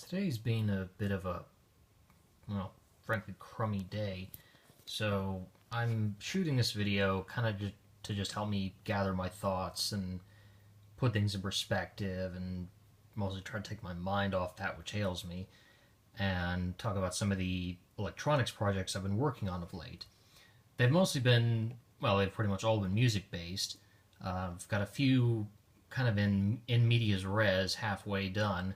Today's been a bit of a, well, frankly, crummy day. So I'm shooting this video kind of to just help me gather my thoughts and put things in perspective and mostly try to take my mind off that which ails me and talk about some of the electronics projects I've been working on of late. They've mostly been, well, they've pretty much all been music based. I've got a few kind of in medias res halfway done.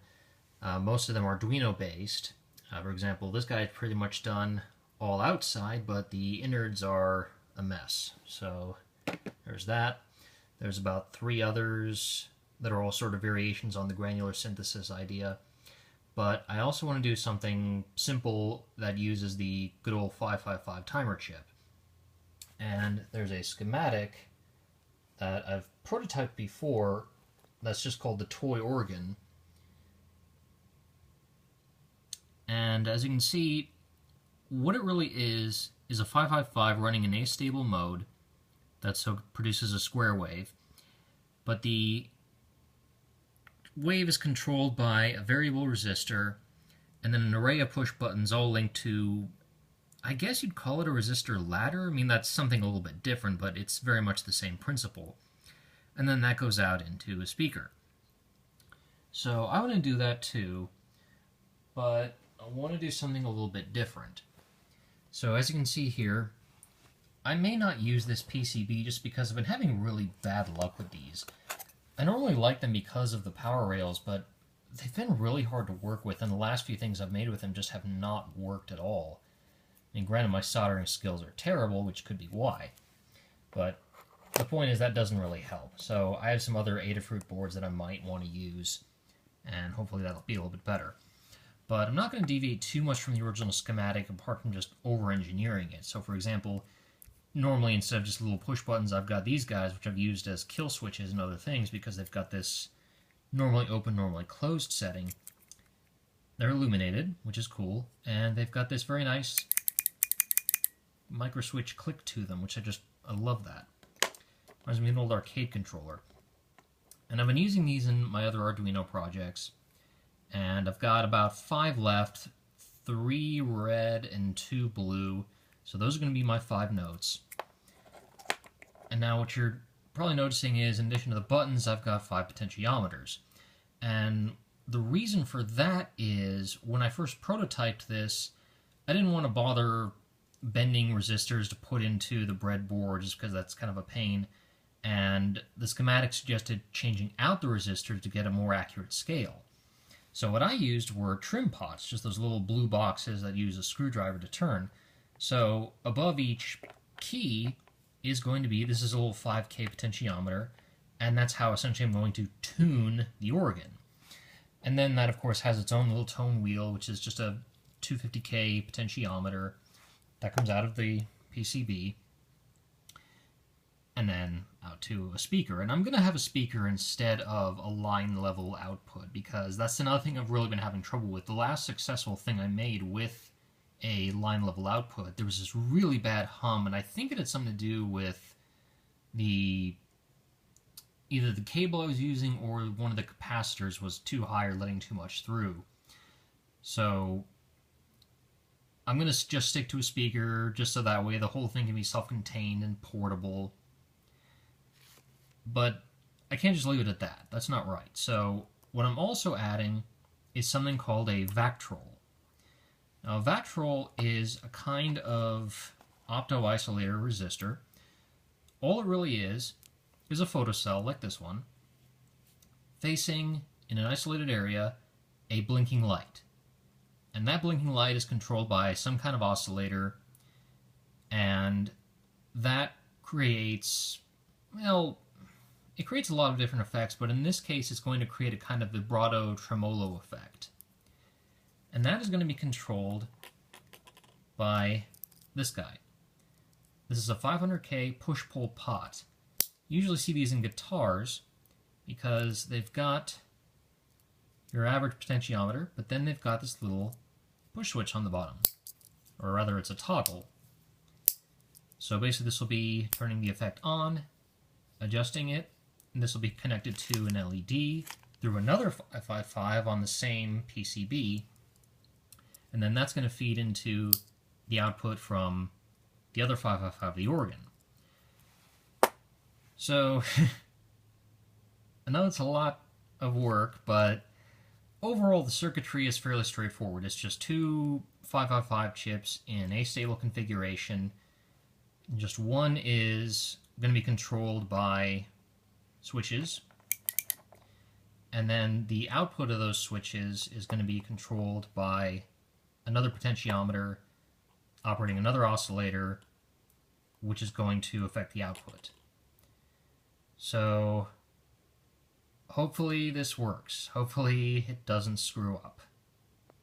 Most of them are Arduino based. For example, this guy's pretty much done all outside, but the innards are a mess. So there's that. There's about 3 others that are all sort of variations on the granular synthesis idea. But I also want to do something simple that uses the good old 555 timer chip. And there's a schematic that I've prototyped before that's just called the toy organ. And as you can see, what it really is a 555 running in astable mode that so produces a square wave. But the wave is controlled by a variable resistor and then an array of push buttons all linked to, I guess you'd call it a resistor ladder. I mean, that's something a little bit different, but it's very much the same principle. And then that goes out into a speaker. So I want to do that too, but I want to do something a little bit different. So as you can see here, I may not use this PCB just because I've been having really bad luck with these. I normally like them because of the power rails, but they've been really hard to work with, and the last few things I've made with them just have not worked at all. I mean, granted, my soldering skills are terrible, which could be why, but the point is that doesn't really help. So I have some other Adafruit boards that I might want to use, and hopefully that'll be a little bit better. But I'm not going to deviate too much from the original schematic apart from just over-engineering it. So for example, normally instead of just little push buttons, I've got these guys which I've used as kill switches and other things because they've got this normally open, normally closed setting. They're illuminated, which is cool, and they've got this very nice micro switch click to them, which I love that. Reminds me of an old arcade controller. And I've been using these in my other Arduino projects, and I've got about 5 left, 3 red and 2 blue, so those are going to be my 5 notes. And now what you're probably noticing is, in addition to the buttons, I've got 5 potentiometers. And the reason for that is, when I first prototyped this, I didn't want to bother bending resistors to put into the breadboard just because that's kind of a pain, and the schematic suggested changing out the resistors to get a more accurate scale. So what I used were trim pots, just those little blue boxes that use a screwdriver to turn. So above each key is going to be, this is a little 5K potentiometer, and that's how essentially I'm going to tune the organ. And then that of course has its own little tone wheel, which is just a 250K potentiometer that comes out of the PCB and then out to a speaker. And I'm going to have a speaker instead of a line level output because that's another thing I've really been having trouble with. The last successful thing I made with a line level output, there was this really bad hum, and I think it had something to do with either the cable I was using or one of the capacitors was too high or letting too much through. So I'm going to just stick to a speaker just so that way the whole thing can be self-contained and portable. But I can't just leave it at that. That's not right. So what I'm also adding is something called a Vactrol. Now, a Vactrol is a kind of opto-isolator resistor. All it really is a photocell like this one, facing in an isolated area a blinking light. And that blinking light is controlled by some kind of oscillator, and that creates, well, it creates a lot of different effects, but in this case it's going to create a kind of vibrato tremolo effect. And that is going to be controlled by this guy. This is a 500K push-pull pot. You usually see these in guitars because they've got your average potentiometer, but then they've got this little push switch on the bottom. Or rather, it's a toggle. So basically this will be turning the effect on, adjusting it, and this will be connected to an LED, through another 555 on the same PCB, and then that's going to feed into the output from the other 555, the organ. So, I know it's a lot of work, but overall the circuitry is fairly straightforward. It's just two 555 chips in A-stable configuration. Just one is going to be controlled by switches, and then the output of those switches is going to be controlled by another potentiometer operating another oscillator, which is going to affect the output. So hopefully this works. Hopefully it doesn't screw up.